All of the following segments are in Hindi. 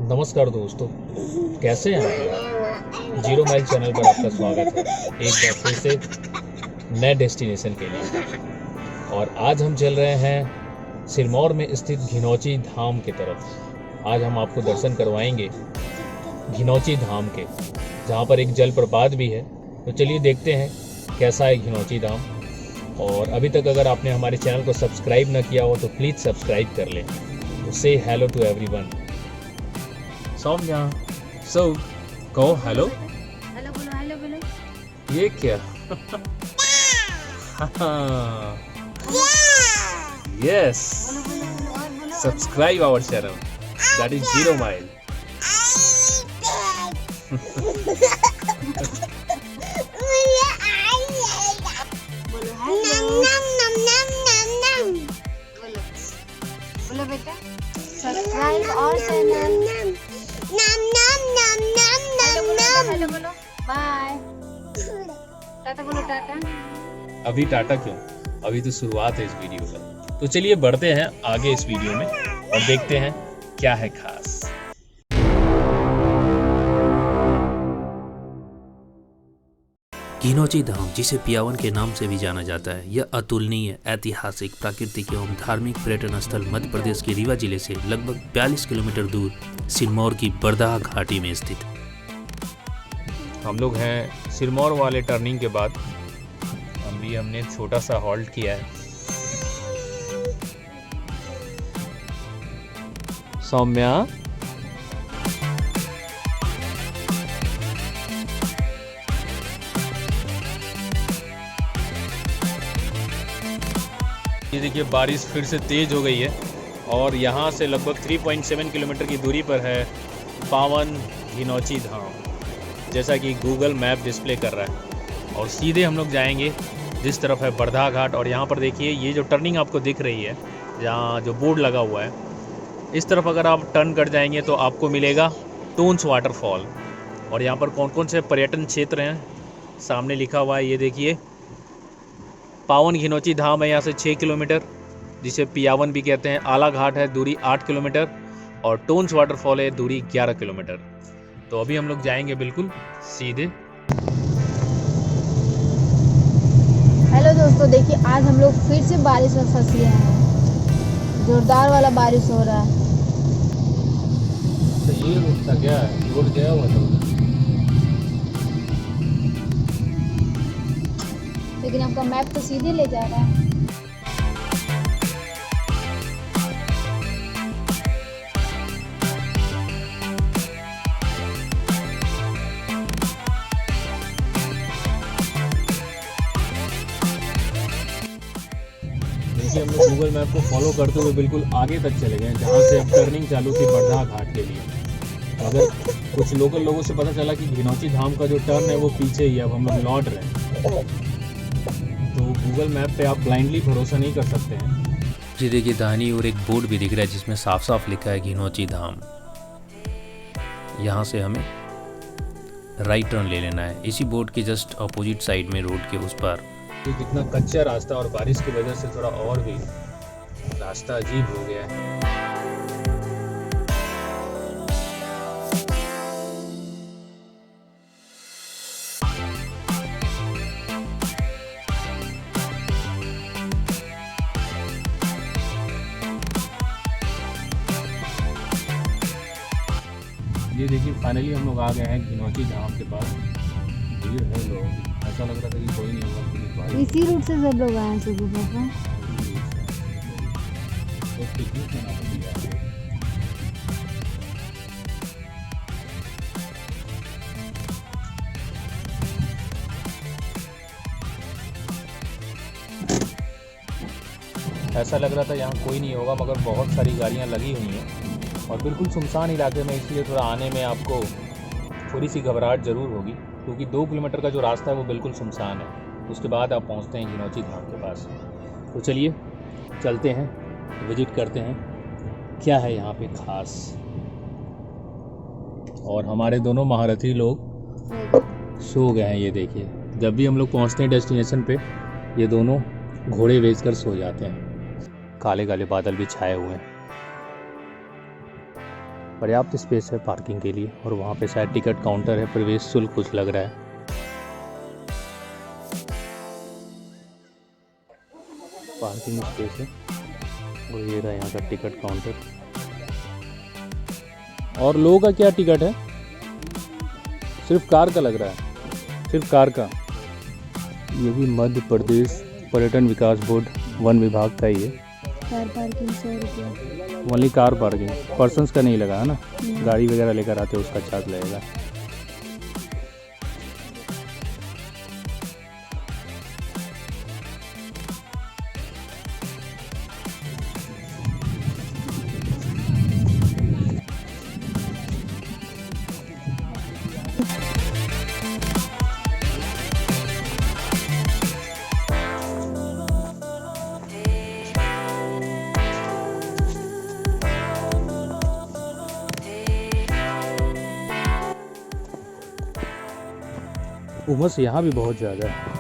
नमस्कार दोस्तों, कैसे हैं आप? जीरो माइल चैनल पर आपका स्वागत है एक बार फिर से नए डेस्टिनेशन के लिए। और आज हम चल रहे हैं सिरमौर में स्थित घिनौची धाम की तरफ। आज हम आपको दर्शन करवाएंगे घिनौची धाम के, जहाँ पर एक जलप्रपात भी है। तो चलिए देखते हैं कैसा है घिनौची धाम। और अभी तक अगर आपने हमारे चैनल को सब्सक्राइब ना किया हो तो प्लीज़ सब्सक्राइब कर लें। तो से hello to everyone. Saumya, so कहो हेलो। हेलो बोलो, हेलो बोलो। ये क्या? Yes, subscribe our channel, that is zero mile. बोलो बेटा, सब्सक्राइब और चैनल। हेलो बोलो, बाय। टाटा बोलो, टाटा। अभी टाटा क्यों? अभी तो शुरुआत है इस वीडियो का। तो चलिए बढ़ते हैं आगे इस वीडियो में और देखते हैं क्या है खास। घिनौची धाम, जिसे पियावन के नाम से भी जाना जाता है, यह अतुलनीय ऐतिहासिक, प्राकृतिक एवं धार्मिक पर्यटन स्थल मध्य प्रदेश के रीवा जिले से लगभग 42 किलोमीटर दूर सिरमौर की बरदाह घाटी में स्थित है। हम लोग हैं सिरमौर वाले टर्निंग के बाद। हमने छोटा सा हॉल्ट किया है। सौम्या, ये देखिए बारिश फिर से तेज हो गई है और यहाँ से लगभग 3.7 किलोमीटर की दूरी पर है पावन घिनौची धाम, जैसा कि गूगल मैप डिस्प्ले कर रहा है। और सीधे हम लोग जाएंगे जिस तरफ है बरधा घाट। और यहाँ पर देखिए ये जो टर्निंग आपको दिख रही है, जहाँ जो बोर्ड लगा हुआ है, इस तरफ अगर आप टर्न कर जाएंगे तो आपको मिलेगा टोन्स वाटरफॉल। और यहाँ पर कौन कौन से पर्यटन क्षेत्र हैं सामने लिखा हुआ है, ये देखिए। पावन घिनौची धाम है यहाँ से 6 किलोमीटर, जिसे पियावन भी कहते हैं। आला घाट है, दूरी 8 किलोमीटर। और टोन्स वाटरफॉल है, दूरी 11 किलोमीटर। तो अभी हम लोग जाएंगे बिल्कुल सीधे। हेलो दोस्तों, देखिए आज हम लोग फिर से बारिश में फंस गए हैं। जोरदार वाला बारिश हो रहा है। तो ये रुकता क्या है? रोड गया हुआ था, लेकिन आपका मैप तो सीधे ले जा रहा है। देखिए हम लोग गूगल मैप को फॉलो करते हुए बिल्कुल आगे तक चले गए, जहाँ से अब टर्निंग चालू थी बरधा घाट के लिए। अगर कुछ लोकल लोगों से पता चला कि घिनौची धाम का जो टर्न है वो पीछे ही है, अब हम लोग लौट रहे हैं। तो गूगल मैप पे आप ब्लाइंडली भरोसा नहीं कर सकते हैं। जी देखिए, दाहिनी ओर एक बोर्ड भी दिख रहा है जिसमें साफ साफ लिखा है घिनौची धाम। यहाँ से हमें राइट टर्न ले लेना है। इसी बोर्ड के जस्ट अपोजिट साइड में रोड के उस पर ये कितना कच्चा रास्ता, और बारिश की वजह से थोड़ा और भी रास्ता अजीब हो गया है। ये देखिए फाइनली हम लोग आ गए हैं घिनौची धाम के पास। भीड़ है लोगों की, ऐसा लग रहा था कि कोई नहीं होगा। इसी रूट से सब लोग आए हैं सुबह पापा। तो पिकनिक मनाने भी आए हैं। ऐसा लग रहा था यहाँ कोई नहीं होगा, मगर बहुत सारी गाड़ियाँ लगी हुई हैं और बिल्कुल सुनसान इलाके में, इसलिए थोड़ा आने में आपको थोड़ी सी घबराहट ज़रूर होगी, क्योंकि 2 किलोमीटर का जो रास्ता है वो बिल्कुल सुनसान है। उसके बाद आप पहुंचते हैं घिनौची धाम के पास। तो चलिए चलते हैं, विजिट करते हैं क्या है यहाँ पे खास। और हमारे दोनों महारथी लोग सो गए हैं। ये देखिए, जब भी हम लोग पहुँचते हैं डेस्टिनेशन पे, ये दोनों घोड़े बेचकर सो जाते हैं। काले काले बादल भी छाए हुए हैं। पर्याप्त स्पेस है पार्किंग के लिए और वहाँ पे शायद टिकट काउंटर है, प्रवेश शुल्क कुछ लग रहा है। पार्किंग स्पेस है और ये रहा यहाँ का टिकट काउंटर। और लोगों का क्या टिकट है? सिर्फ कार का लग रहा है, सिर्फ कार का। ये भी मध्य प्रदेश पर्यटन विकास बोर्ड वन विभाग का ही है। कार पार्किंग 100 रुपये। ओनली कार पार्किंग, पर्सन्स का नहीं लगा है ना। गाड़ी वगैरह लेकर आते उसका चार्ज लगेगा। उमस यहाँ भी बहुत ज़्यादा है।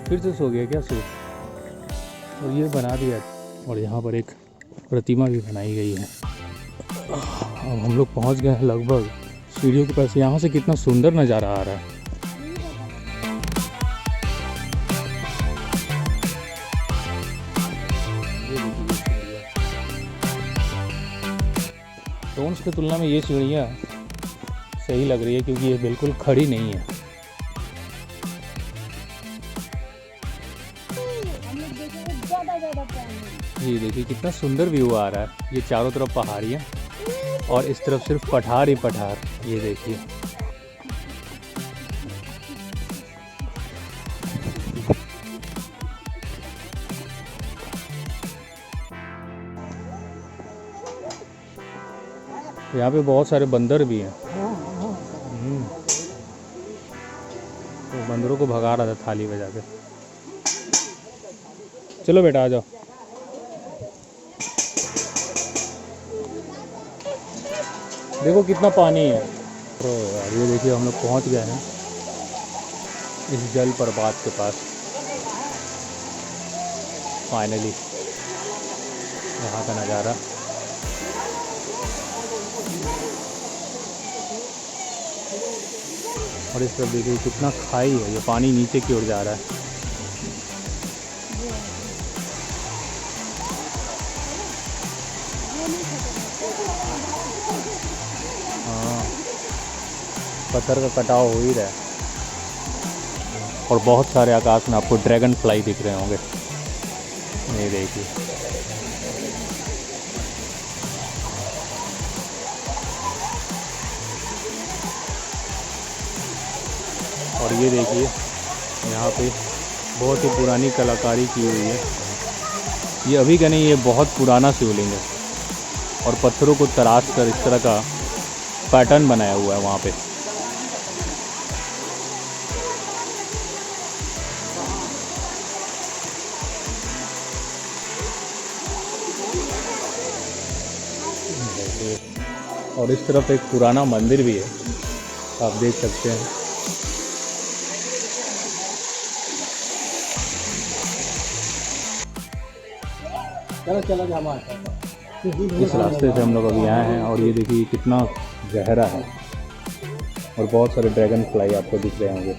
फिर से सो गया क्या सूट? और ये बना दिया और यहाँ पर एक प्रतिमा भी बनाई गई है। अब हम लोग पहुँच गए हैं लगभग सीढ़ियों के पास। यहाँ से कितना सुंदर नज़ारा आ रहा है। स्टोन्स की तुलना में ये सीढ़ियाँ सही लग रही है क्योंकि ये बिल्कुल खड़ी नहीं है। ये देखिए कितना सुंदर व्यू आ रहा है। ये चारों तरफ पहाड़ियाँ और इस तरफ सिर्फ पठार ही पठार। ये देखिए यहाँ पे बहुत सारे बंदर भी हैं। तो बंदरों को भगा रहा था थाली बजा के। चलो बेटा आ जाओ। देखो कितना पानी है। तो यार ये देखिए हम लोग पहुँच गए हैं इस जल प्रपात के पास फाइनली। यहाँ का नज़ारा और इस तरफ देखिए कितना खाई है। ये पानी नीचे की ओर जा रहा है। हाँ पत्थर का कटाव हो ही रहा है और बहुत सारे आकाश में आपको ड्रैगन फ्लाई दिख रहे होंगे। ये देखिए और ये देखिए यहाँ पे बहुत ही पुरानी कलाकारी की हुई है। ये अभी का नहीं, ये बहुत पुराना शिवलिंग है और पत्थरों को तराश कर इस तरह का पैटर्न बनाया हुआ है वहाँ पे। और इस तरफ एक पुराना मंदिर भी है, आप देख सकते हैं। इस रास्ते से हम लोग अभी आए हैं और ये देखिए कितना गहरा है और बहुत सारे ड्रैगन फ्लाई आपको दिख रहे होंगे।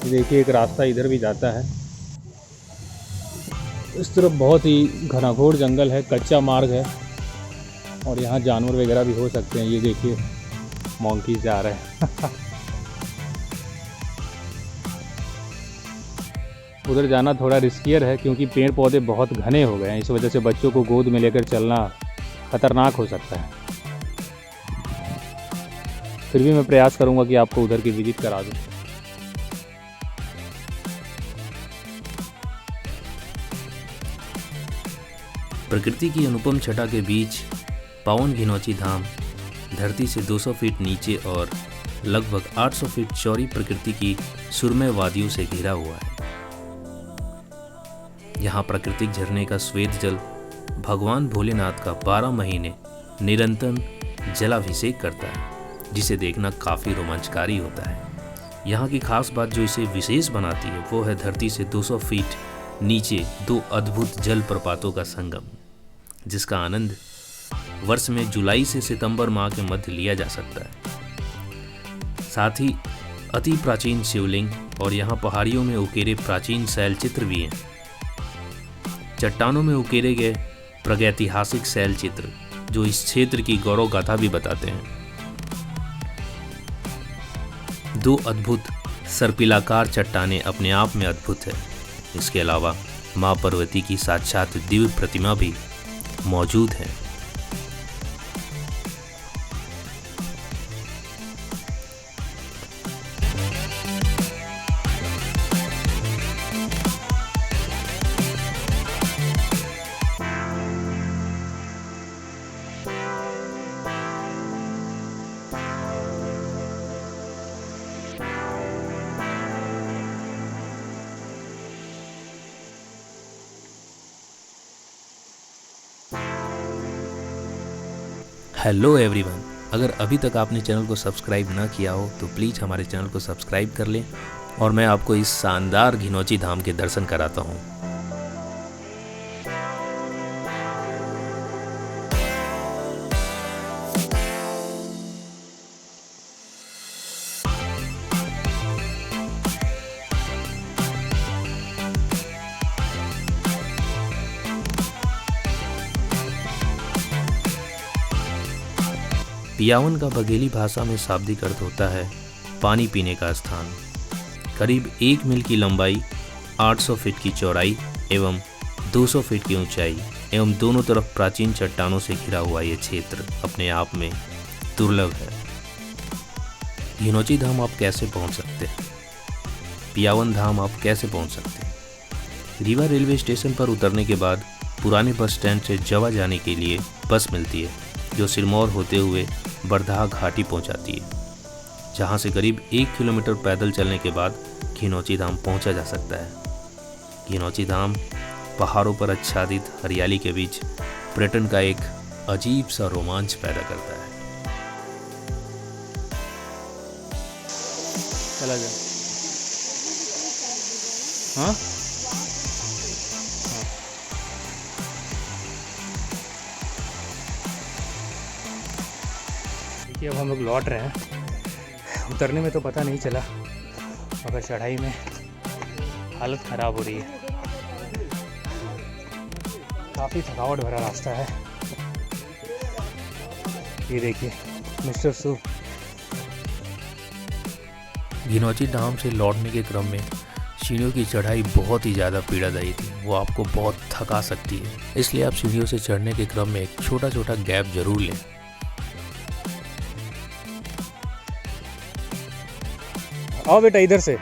देखिए एक रास्ता इधर भी जाता है इस तरफ बहुत ही घनाघोर जंगल है, कच्चा मार्ग है और यहाँ जानवर वगैरह भी हो सकते हैं। ये देखिए मॉन्की जा रहे हैं। उधर जाना थोड़ा रिस्कियर है क्योंकि पेड़ पौधे बहुत घने हो गए हैं, इस वजह से बच्चों को गोद में लेकर चलना खतरनाक हो सकता है। फिर भी मैं प्रयास करूंगा कि आपको उधर की विजिट करा दूं। प्रकृति की अनुपम छटा के बीच पावन घिनौची धाम धरती से 200 फीट नीचे और लगभग 800 फीट चौड़ी प्रकृति की सुरमय वादियों से घिरा हुआ है। यहाँ प्राकृतिक झरने का श्वेत जल भगवान भोलेनाथ का 12 महीने निरंतर जलाभिषेक करता है, जिसे देखना काफ़ी रोमांचकारी होता है। यहाँ की खास बात जो इसे विशेष बनाती है वो है धरती से 200 फीट नीचे 2 अद्भुत जल प्रपातों का संगम, जिसका आनंद वर्ष में जुलाई से सितंबर माह के मध्य लिया जा सकता है। साथ ही अति प्राचीन शिवलिंग और यहाँ पहाड़ियों में उकेरे प्राचीन शैल चित्र भी हैं। चट्टानों में उकेरे गए प्रागैतिहासिक शैल चित्र जो इस क्षेत्र की गौरव गाथा भी बताते हैं। 2 अद्भुत सर्पिलाकार चट्टानें अपने आप में अद्भुत है। इसके अलावा माँ पार्वती की साक्षात दिव्य प्रतिमा भी मौजूद है। हेलो एवरीवन, अगर अभी तक आपने चैनल को सब्सक्राइब ना किया हो तो प्लीज़ हमारे चैनल को सब्सक्राइब कर लें और मैं आपको इस शानदार घिनौची धाम के दर्शन कराता हूँ। पियावन का बघेली भाषा में शाब्दिक अर्थ होता है पानी पीने का स्थान। करीब 1 मील की लंबाई, 800 फीट की चौड़ाई एवं 200 फीट की ऊंचाई एवं दोनों तरफ प्राचीन चट्टानों से घिरा हुआ ये क्षेत्र अपने आप में दुर्लभ है। घिनौची धाम आप कैसे पहुंच सकते हैं? पियावन धाम आप कैसे पहुंच सकते हैं? रीवा रेलवे स्टेशन पर उतरने के बाद पुराने बस स्टैंड से जवा जाने के लिए बस मिलती है जो सिरमौर होते हुए बरधा घाटी पहुंचाती है, जहां से करीब 1 किलोमीटर पैदल चलने के बाद घिनौची धाम पहुंचा जा सकता है। घिनौची धाम पहाड़ों पर आच्छादित हरियाली के बीच पर्यटन का एक अजीब सा रोमांच पैदा करता है। चला जा। हाँ देखिए, अब हम लोग लौट रहे हैं। उतरने में तो पता नहीं चला, मगर चढ़ाई में हालत ख़राब हो रही है। काफ़ी थकावट भरा रास्ता है। ये देखिए मिस्टर सू। घिनौची धाम से लौटने के क्रम में सीढ़ियों की चढ़ाई बहुत ही ज़्यादा पीड़ादायी थी। वो आपको बहुत थका सकती है, इसलिए आप सीढ़ियों से चढ़ने के क्रम में एक छोटा छोटा गैप जरूर लें। आओ बेटा, इधर से,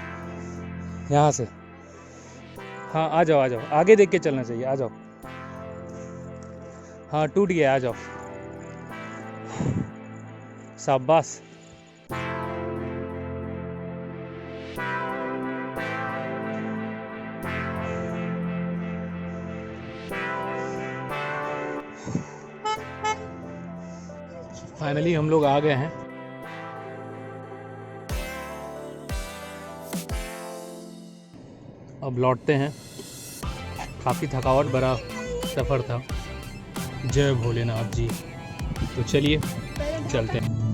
यहाँ से। हाँ आ जाओ आ जाओ, आगे देख के चलना चाहिए। आ जाओ। हाँ टूट गया, आ जाओ। शाबाश। फाइनली हम लोग आ गए हैं। अब लौटते हैं। काफ़ी थकावट भरा सफ़र था। जय भोलेनाथ जी। तो चलिए चलते हैं।